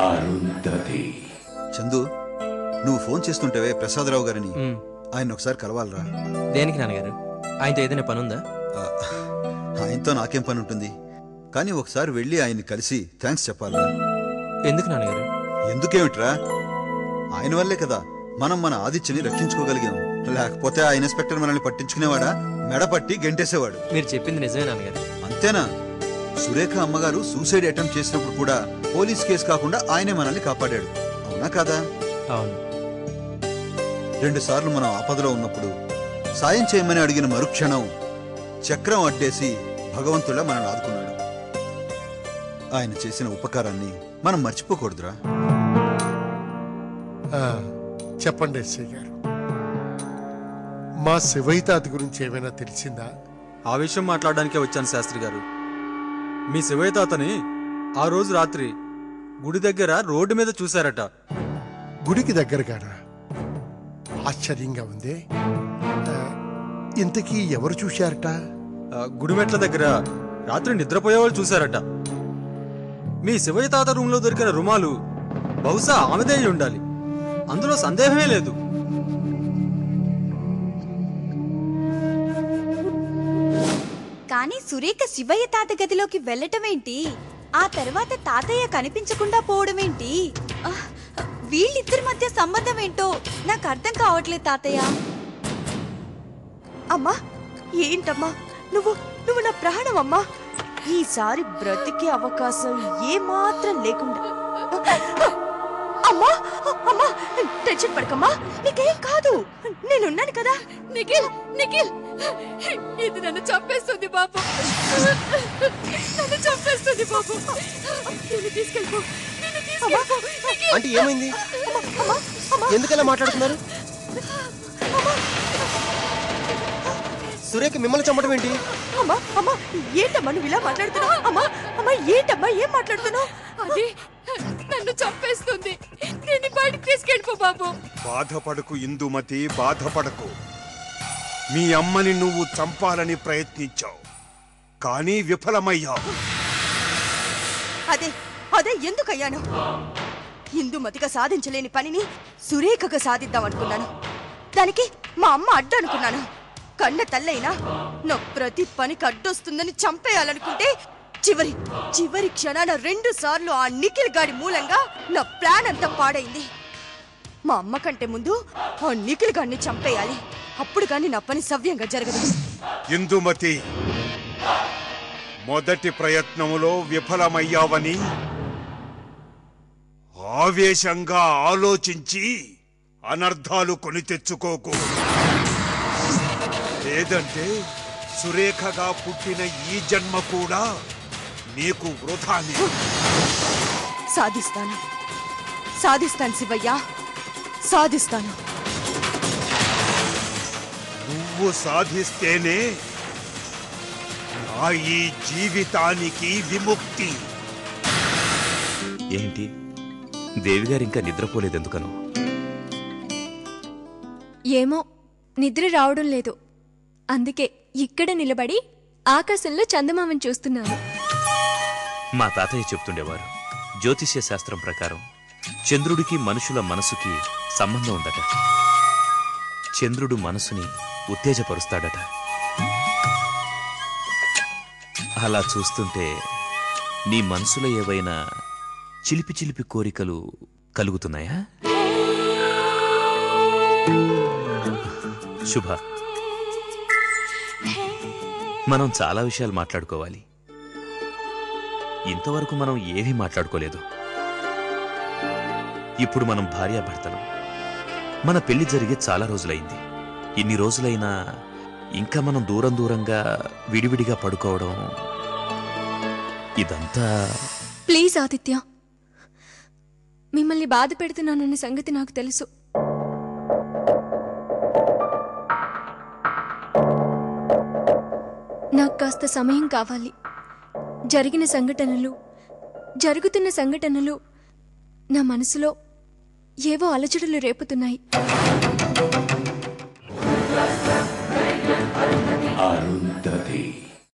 అరుంధతి. చందు, నువ్వు ఫోన్ చేస్తుంటేవే ప్రసాదరావు గారిని, ఆయన ఒకసారి కలవాలరా. దేనికి నాన్నగారు? ఆయనతో ఏదైనా పని ఉందా? ఆయనతో నాకేం పని ఉంటుంది, కానీ ఒకసారి వెళ్ళి ఆయన్ని కలిసి థ్యాంక్స్ చెప్పాలరా. ఎందుకు నాన్నగారు? ఎందుకేమిట్రా, ఆయన వల్లే కదా మనం మన ఆదిత్యని రక్షించుకోగలిగాం. లేకపోతే ఆ ఇన్స్పెక్టర్ మనల్ని పట్టించుకునేవాడా? మెడపట్టి గెంటేసేవాడు. మీరు చెప్పింది నిజమే నాన్నగారు. అంతేనా? సురేఖ అమ్మగారు సూసైడ్ అటెంప్ట్ చేసినప్పుడు కూడా పోలీస్ కేసు కాకుండా ఆయనే మనల్ని కాపాడాడు. అవునా కాదా? అవును. 2 సార్లు మనం ఆపదలో ఉన్నప్పుడు సాయం చేయమని అడిగిన మరుక్షణం చక్రం అడ్డేసి భగవంతుడా మనల్ని ఆదుకున్నాడు. ఆయన చేసిన ఉపకారాన్ని మనం మర్చిపోకూడదురా. చెప్పండి ఎస్ఐ గారు, మా శివైతాది గురించి ఏమైనా తెలిసిందా? ఆ విషయం మాట్లాడడానికే వచ్చాను శాస్త్రి గారు. మీ శివయ్య తాతని ఆ రోజు రాత్రి గుడి దగ్గర రోడ్డు మీద చూశారట. గుడికి దగ్గరగానా? ఆశ్చర్యంగా ఉంది. ఇంతకీ ఎవరు చూశారట? గుడిమెట్ల దగ్గర రాత్రి నిద్రపోయేవాళ్ళు చూశారట. మీ శివయ్య తాత రూమ్ లో దొరికిన రుమాలు బహుశా ఆమెదే ఉండాలి, అందులో సందేహమే లేదు. కానీ సురేఖ శివయ్య తాత గదిలోకి వెళ్ళటమేంటి? ఆ తర్వాత తాతయ్య కనిపించకుండా పోవడమేంటి? వీళ్ళిద్దరి మధ్య సంబంధం ఏంటో నాకు అర్థం కావట్లేదు తాతయ్య. అమ్మా, ఏంటమ్మా నువ్వు నా ప్రాణం అమ్మా. ఈసారి బ్రతికే అవకాశం ఏమాత్రం లేకుండా. అమ్మా అమ్మా, టెన్షన్ పడకమ్మా, నీకేం కాదు, నేనున్నాను కదా. నిఖిల్ నిఖిల్, ఇది నన్ను చంపేస్తుంది బాబు, నన్ను చంపేస్తుంది బాబు. నేను తీసుకెళ్ళిపో. అంటే ఏమైంది? ఎందుకలా మాట్లాడుతున్నారు? సురేఖ మిమ్మల్ని చంపడం ఏంటి? అమ్మా అమ్మా, ఏంటమ్మా నువ్వు ఇలా మాట్లాడుతున్నావు? అమ్మా అమ్మా, ఏంటమ్మా ఏం మాట్లాడుతున్నావు? అది నన్ను చంపేస్తుంది, నేను బయటికి తీసుకెళ్ళిపో బాబు. బాధపడకు ఇందుమతి, బాధపడకు. మీ అమ్మని నువ్వు చంపాలని ప్రయత్నించావు, కానీ విఫలమయ్యావు. అదే అదే ఎందుకయ్యాను? ఇందుమతిగా సాధించలేని పనిని సురేఖగా సాధిద్దాం అనుకున్నాను. దానికి మా అమ్మ అడ్డు అనుకున్నాను. కన్న తల్లైనా నా ప్రతి పనికి అడ్డొస్తుందని చంపేయాలనుకుంటే చివరి క్షణాన 2 సార్లు ఆ నిఖిల్ గాడి మూలంగా నా ప్లాన్ అంతా పాడైంది. మా అమ్మ కంటే ముందు ఆ నిఖిల్ గాడిని చంపేయాలి, అప్పుడు కానీ నా పని సవ్యంగా జరగదు. ఇందుమతి, మొదటి ప్రయత్నములో విఫలమయ్యావని ఆవేశంగా ఆలోచించి అనర్థాలు కొని తెచ్చుకోకు. లేదంటే సురేఖగా పుట్టిన ఈ జన్మ కూడా నీకు వృధానే. సాధిస్తాను శివయ్య, సాధిస్తాను. నువ్వు సాధిస్తేనే నా ఈ జీవితానికి విముక్తి. ఏంటి దేవిగారు ఇంకా నిద్రపోలేదెందుకను? ఏమో, నిద్ర రావడం లేదు. అందుకే ఇక్కడ నిలబడి ఆకాశంలో చందమామని చూస్తున్నాను. మా తాతయ్య చెప్తుండేవారు, జ్యోతిష్య శాస్త్రం ప్రకారం చంద్రుడికి మనుషుల మనసుకి సంబంధం ఉందట. చంద్రుడు మనసుని ఉత్తేజపరుస్తాడట. అలా చూస్తుంటే నీ మనసులో ఏవైనా చిలిపి చిలిపి కోరికలు కలుగుతున్నాయా? శుభ, మనం చాలా విషయాలు మాట్లాడుకోవాలి. ఇంతవరకు మనం ఏమీ మాట్లాడుకోలేదు. ఇప్పుడు మనం భార్యాభర్తలం. మన పెళ్లి జరిగి చాలా రోజులైంది. ఇన్ని రోజులైనా ఇంకా మనం దూరంగా విడివిడిగా పడుకోవడం, ఇదంతా... ప్లీజ్ ఆదిత్య, మిమ్మల్ని బాధ పెడుతున్నానన్న సంగతి నాకు తెలుసు. నాకు కాస్త సమయం కావాలి. జరుగుతున్న సంఘటనలు నా మనసులో ఏవో అలజడులు రేపుతున్నాయి.